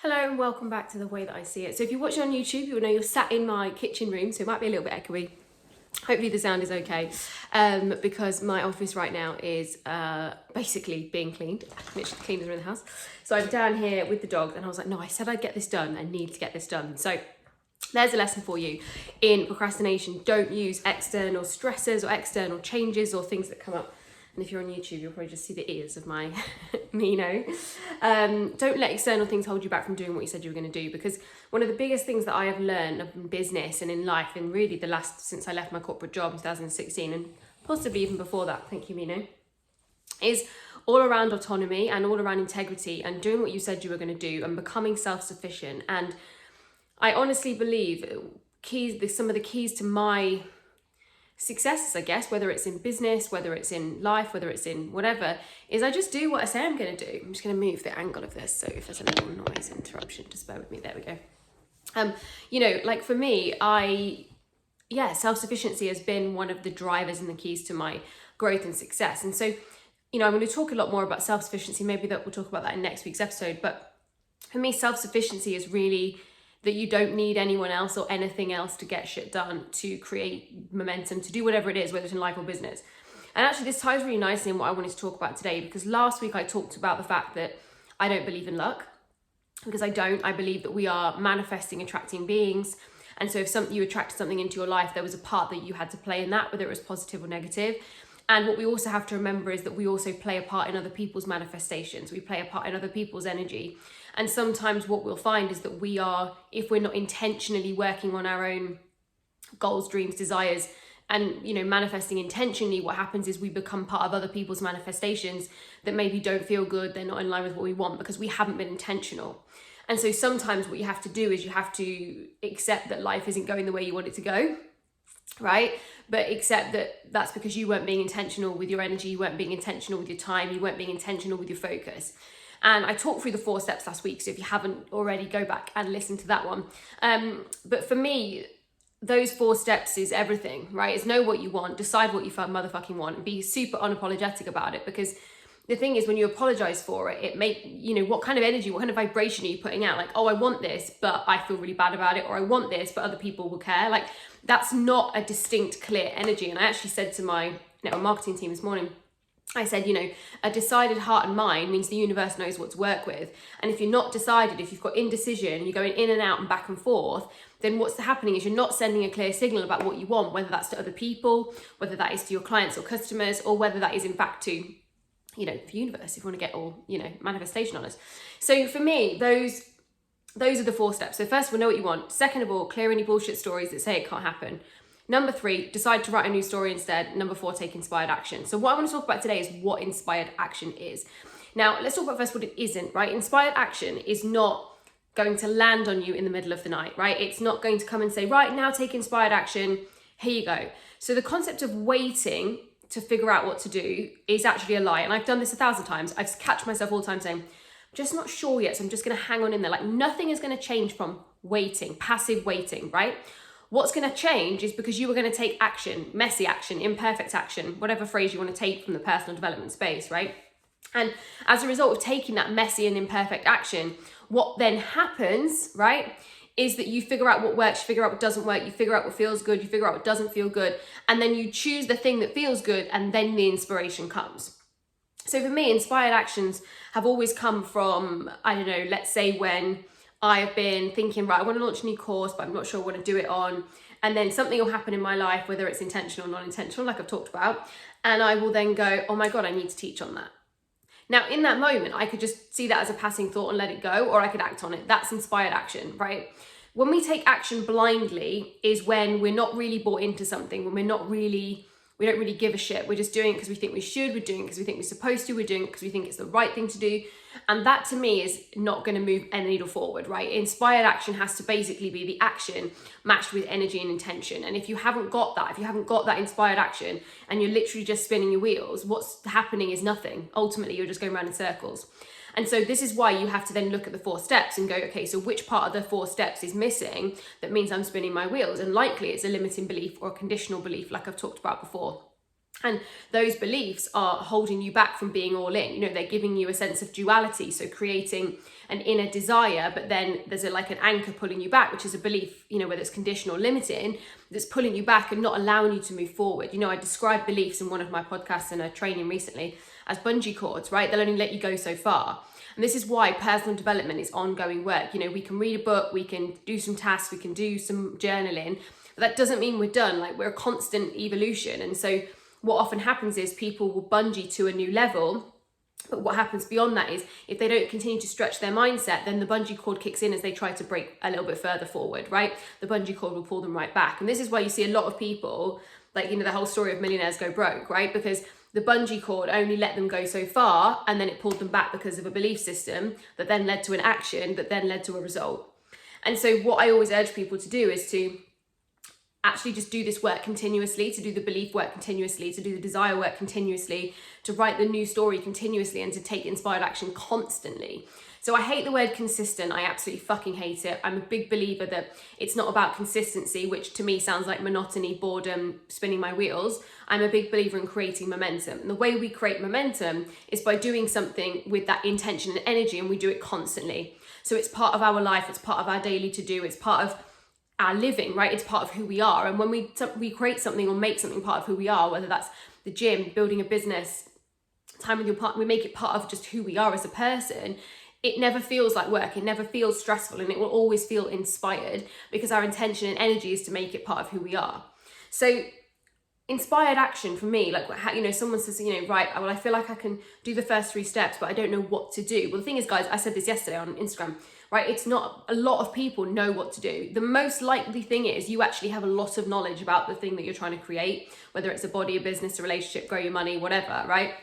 Hello and welcome back to The Way That I See It. So if you're watching on YouTube, you'll know you're sat in my kitchen room, so it might be a little bit echoey. Hopefully the sound is okay, because my office right now is basically being cleaned. Literally the cleaners are in the house. So I'm down here with the dog and I was like, no, I said I'd get this done. I need to get this done. So there's a lesson for you in procrastination. Don't use external stressors or external changes or things that come up. And if you're on YouTube, you'll probably just see the ears of my Don't let external things hold you back from doing what you said you were going to do, because one of the biggest things that I have learned in business and in life, and really since I left my corporate job in 2016, and possibly even before that, thank you, Mino, is all around autonomy and all around integrity and doing what you said you were going to do and becoming self-sufficient. And I honestly believe some of the keys to my successes, I guess, whether it's in business, whether it's in life, whether it's in whatever, is I just do what I say I'm going to do. I'm just going to move the angle of this, so if there's a little noise interruption, just bear with me. There we go. Like for me, self-sufficiency has been one of the drivers and the keys to my growth and success. And so, I'm going to talk a lot more about self-sufficiency. Maybe we'll talk about that in next week's episode. But for me, self-sufficiency is really that you don't need anyone else or anything else to get shit done, to create momentum, to do whatever it is, whether it's in life or business. And actually this ties really nicely in what I wanted to talk about today, because last week I talked about the fact that I don't believe in luck, because I don't. I believe that we are manifesting, attracting beings. And so if you attracted something into your life, there was a part that you had to play in that, whether it was positive or negative. And what we also have to remember is that we also play a part in other people's manifestations. We play a part in other people's energy. And sometimes what we'll find is that if we're not intentionally working on our own goals, dreams, desires, and, manifesting intentionally, what happens is we become part of other people's manifestations that maybe don't feel good. They're not in line with what we want because we haven't been intentional. And so sometimes what you have to do is you have to accept that life isn't going the way you want it to go, right? But accept that that's because you weren't being intentional with your energy, you weren't being intentional with your time, you weren't being intentional with your focus. And I talked through the 4 steps last week, so if you haven't already, go back and listen to that one. But for me, those 4 steps is everything, right? It's know what you want, decide what you motherfucking want, and be super unapologetic about it. Because the thing is, when you apologize for it, what kind of energy, what kind of vibration are you putting out? Like, oh, I want this, but I feel really bad about it. Or I want this, but other people will care. Like, that's not a distinct, clear energy. And I actually said to my network marketing team this morning, I said, a decided heart and mind means the universe knows what to work with. And if you're not decided, if you've got indecision, you're going in and out and back and forth, then what's happening is you're not sending a clear signal about what you want, whether that's to other people, whether that is to your clients or customers, or whether that is in fact to, the universe, if you want to get all, manifestation on us. So for me, those are the 4 steps. So first of all, know what you want. Second of all, clear any bullshit stories that say it can't happen. Number 3, decide to write a new story instead. Number 4, take inspired action. So what I want to talk about today is what inspired action is. Now, let's talk about first what it isn't, right? Inspired action is not going to land on you in the middle of the night, right? It's not going to come and say, right, now take inspired action. Here you go. So the concept of waiting to figure out what to do is actually a lie. And I've done this 1,000 times. I've catch myself all the time saying, I'm just not sure yet, so I'm just going to hang on in there. Like, nothing is going to change from waiting, passive waiting, right? What's going to change is because you are going to take action, messy action, imperfect action, whatever phrase you want to take from the personal development space, right? And as a result of taking that messy and imperfect action, what then happens, right, is that you figure out what works, you figure out what doesn't work, you figure out what feels good, you figure out what doesn't feel good, and then you choose the thing that feels good, and then the inspiration comes. So for me, inspired actions have always come from, let's say when I've been thinking, right, I want to launch a new course, but I'm not sure what to do it on. And then something will happen in my life, whether it's intentional or non-intentional, like I've talked about. And I will then go, oh my God, I need to teach on that. Now, in that moment, I could just see that as a passing thought and let it go, or I could act on it. That's inspired action, right? When we take action blindly is when we're not really bought into something, when we don't really give a shit. We're just doing it because we think we should. We're doing it because we think we're supposed to. We're doing it because we think it's the right thing to do. And that to me is not going to move any needle forward, right? Inspired action has to basically be the action matched with energy and intention. And if you haven't got that inspired action and you're literally just spinning your wheels, what's happening is nothing. Ultimately, you're just going around in circles. And so this is why you have to then look at the 4 steps and go, okay, so which part of the 4 steps is missing that means I'm spinning my wheels? And likely it's a limiting belief or a conditional belief, like I've talked about before. And those beliefs are holding you back from being all in. They're giving you a sense of duality, so creating an inner desire, but then there's like an anchor pulling you back, which is a belief, whether it's conditional or limiting, that's pulling you back and not allowing you to move forward. I described beliefs in one of my podcasts and a training recently as bungee cords, right? They'll only let you go so far. And this is why personal development is ongoing work. We can read a book, we can do some tasks, we can do some journaling, but that doesn't mean we're done. Like, we're a constant evolution. And so what often happens is people will bungee to a new level, but what happens beyond that is if they don't continue to stretch their mindset, then the bungee cord kicks in as they try to break a little bit further forward, right? The bungee cord will pull them right back. And this is why you see a lot of people, like, the whole story of millionaires go broke, right? Because the bungee cord only let them go so far, and then it pulled them back because of a belief system that then led to an action that then led to a result. And so what I always urge people to do is to actually just do this work continuously, to do the belief work continuously, to do the desire work continuously, to write the new story continuously, and to take inspired action constantly. So I hate the word consistent. I absolutely fucking hate it. I'm a big believer that it's not about consistency, which to me sounds like monotony, boredom, spinning my wheels. I'm a big believer in creating momentum. And the way we create momentum is by doing something with that intention and energy, and we do it constantly. So it's part of our life, it's part of our daily to-do, it's part of our living, right? It's part of who we are. And when we create something or make something part of who we are, whether that's the gym, building a business, time with your partner, we make it part of just who we are as a person. It never feels like work, it never feels stressful, and it will always feel inspired because our intention and energy is to make it part of who we are. So inspired action for me, like, someone says, right, well, I feel like I can do the first 3 steps, but I don't know what to do. Well, the thing is, guys, I said this yesterday on Instagram, right? It's not, a lot of people know what to do. The most likely thing is you actually have a lot of knowledge about the thing that you're trying to create, whether it's a body, a business, a relationship, grow your money, whatever, right?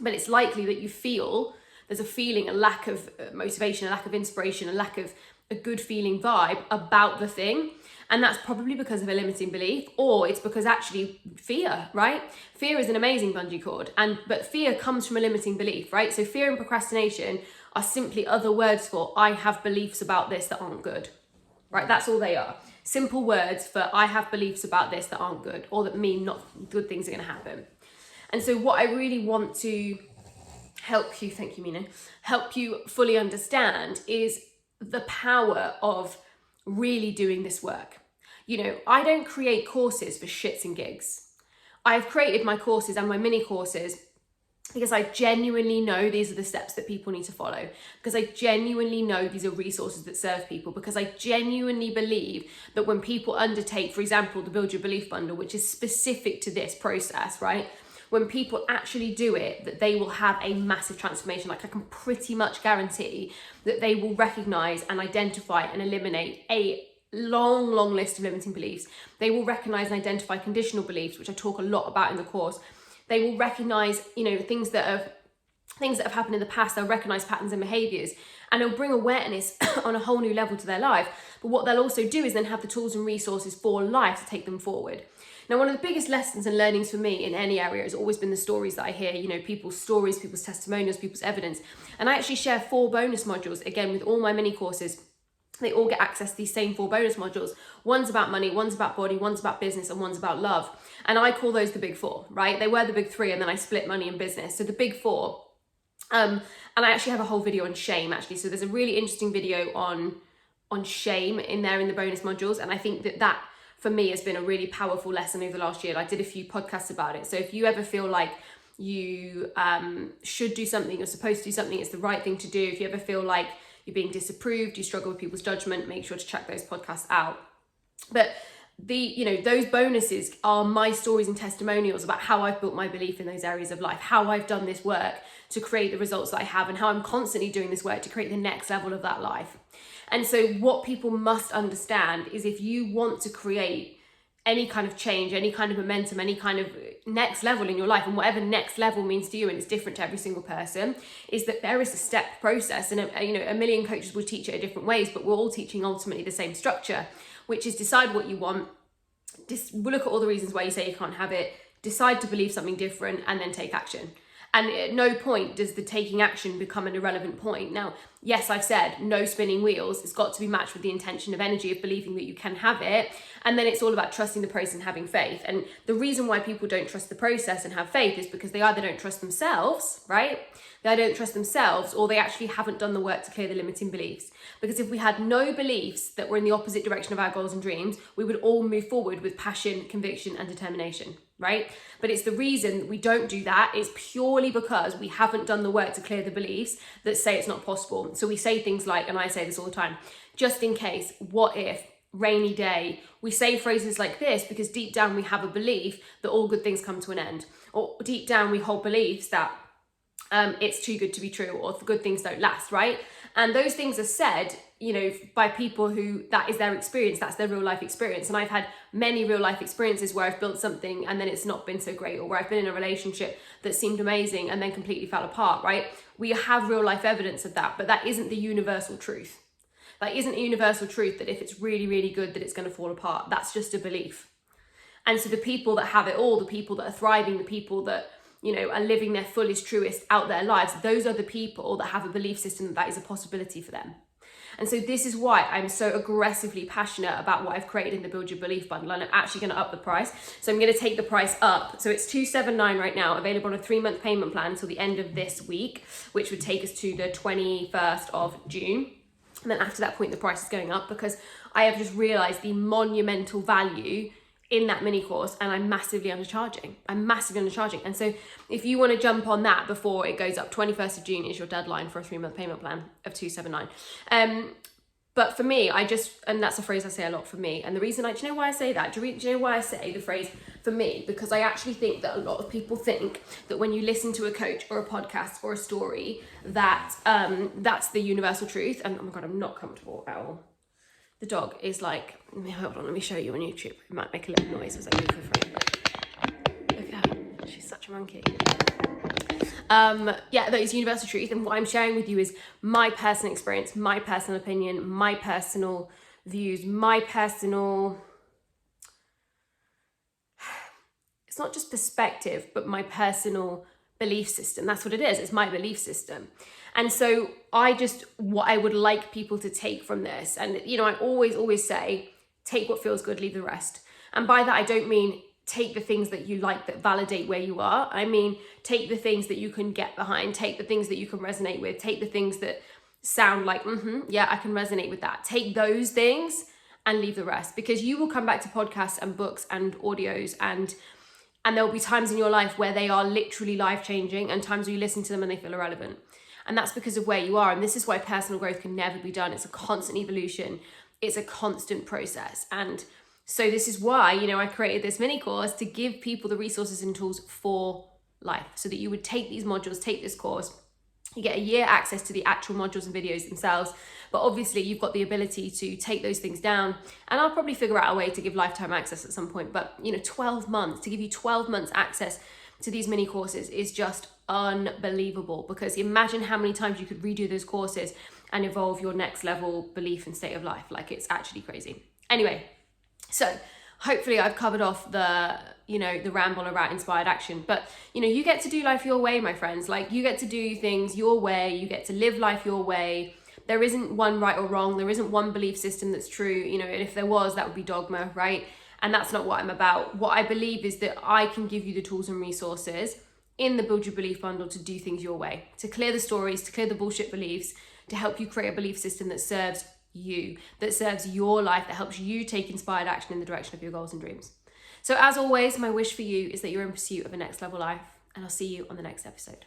But it's likely that you feel, there's a feeling, a lack of motivation, a lack of inspiration, a lack of a good feeling vibe about the thing. And that's probably because of a limiting belief, or it's because actually fear, right? Fear is an amazing bungee cord, but fear comes from a limiting belief, right? So fear and procrastination are simply other words for I have beliefs about this that aren't good, right? That's all they are. Simple words for I have beliefs about this that aren't good, or that mean not good things are going to happen. And so what I really want to help you, thank you, Mina, help you fully understand is the power of really doing this work. I don't create courses for shits and gigs. I've created my courses and my mini courses because I genuinely know these are the steps that people need to follow, because I genuinely know these are resources that serve people, because I genuinely believe that when people undertake, for example, the Build Your Belief Bundle, which is specific to this process, right? When people actually do it, that they will have a massive transformation. Like, I can pretty much guarantee that they will recognize and identify and eliminate a long list of limiting beliefs. They will recognize and identify conditional beliefs, which I talk a lot about in the course. They will recognize, things that have happened in the past. They'll recognize patterns and behaviors, and it'll bring awareness on a whole new level to their life. But what they'll also do is then have the tools and resources for life to take them forward. Now, one of the biggest lessons and learnings for me in any area has always been the stories that I hear, people's stories, people's testimonials, people's evidence. And I actually share 4 bonus modules, again, with all my mini courses. They all get access to these same 4 bonus modules. One's about money, one's about body, one's about business, and one's about love. And I call those the big 4, right? They were the big 3, and then I split money and business. So the big 4. And I actually have a whole video on shame, actually. So there's a really interesting video on shame in there in the bonus modules. And I think that for me has been a really powerful lesson over the last year. I did a few podcasts about it. So if you ever feel like you should do something, you're supposed to do something, it's the right thing to do. If you ever feel like you're being disapproved, you struggle with people's judgment, make sure to check those podcasts out. But those bonuses are my stories and testimonials about how I've built my belief in those areas of life, how I've done this work to create the results that I have, and how I'm constantly doing this work to create the next level of that life. And so what people must understand is, if you want to create any kind of change, any kind of momentum, any kind of next level in your life, and whatever next level means to you, and it's different to every single person, is that there is a step process. And a million coaches will teach it in different ways, but we're all teaching ultimately the same structure, which is decide what you want, we'll look at all the reasons why you say you can't have it, decide to believe something different, and then take action. And at no point does the taking action become an irrelevant point. Now, yes, I've said no spinning wheels. It's got to be matched with the intention of energy of believing that you can have it. And then it's all about trusting the process and having faith. And the reason why people don't trust the process and have faith is because they either don't trust themselves, right? They don't trust themselves, or they actually haven't done the work to clear the limiting beliefs. Because if we had no beliefs that were in the opposite direction of our goals and dreams, we would all move forward with passion, conviction, and determination, right? But it's the reason that we don't do that is purely because we haven't done the work to clear the beliefs that say it's not possible. So we say things like, and I say this all the time, just in case, what if, rainy day. We say phrases like this because deep down we have a belief that all good things come to an end. Or deep down we hold beliefs that it's too good to be true, or good things don't last, right? And those things are said, you know, by people who that is their experience, that's their real life experience. And I've had many real life experiences where I've built something and then it's not been so great, or where I've been in a relationship that seemed amazing and then completely fell apart, right? We have real life evidence of that, but that isn't the universal truth. That isn't a universal truth that if it's really, really good, that it's going to fall apart. That's just a belief. And so the people that have it all, the people that are thriving, the people that, you know, are living their fullest, truest out their lives, those are the people that have a belief system that that is a possibility for them. And so this is why I'm so aggressively passionate about what I've created in the Build Your Belief bundle, and I'm actually going to up the price. So I'm going to take the price up. So it's $279 right now, available on a 3-month payment plan until the end of this week, which would take us to the 21st of June. And then after that point, the price is going up because I have just realized the monumental value in that mini course, and I'm massively undercharging. And so if you want to jump on that before it goes up, 21st of June is your deadline for a 3-month payment plan of $279. But for me, and that's a phrase I say a lot for me. And the reason do you know why I say that? Do you know why I say the phrase for me? Because I actually think that a lot of people think that when you listen to a coach or a podcast or a story, that that's the universal truth. And oh my God, I'm not comfortable at all. The dog is like, hold on, let me show you on YouTube. It might make a little noise as I move her frame. Look at her, she's such a monkey. Yeah, that is universal truth. And what I'm sharing with you is my personal experience, my personal opinion, my personal views, it's not just perspective, but my personal belief system. That's what it is. It's my belief system. And so what I would like people to take from this, and, you know, I always say, take what feels good, leave the rest. And by that, I don't mean take the things that you like that validate where you are. I mean, take the things that you can get behind, take the things that you can resonate with, take the things that sound like, yeah, I can resonate with that. Take those things and leave the rest, because you will come back to podcasts and books and audios and there'll be times in your life where they are literally life-changing and times where you listen to them and they feel irrelevant. And that's because of where you are. And this is why personal growth can never be done. It's a constant evolution. It's a constant process. And so this is why, you know, I created this mini course to give people the resources and tools for life, so that you would take these modules, take this course. You get a year access to the actual modules and videos themselves. But obviously you've got the ability to take those things down, and I'll probably figure out a way to give lifetime access at some point. But, you know, 12 months, to give you 12 months access to these mini courses is just unbelievable, because imagine how many times you could redo those courses and evolve your next level belief and state of life. Like, it's actually crazy. Anyway, so hopefully I've covered off the, you know, the ramble around inspired action. But, you know, you get to do life your way, my friends. Like, you get to do things your way. You get to live life your way. There isn't one right or wrong. There isn't one belief system that's true. You know, and if there was, that would be dogma, right? And that's not what I'm about. What I believe is that I can give you the tools and resources in the Build Your Belief bundle to do things your way, to clear the stories, to clear the bullshit beliefs, to help you create a belief system that serves you, that serves your life, that helps you take inspired action in the direction of your goals and dreams. So as always, my wish for you is that you're in pursuit of a next level life, and I'll see you on the next episode.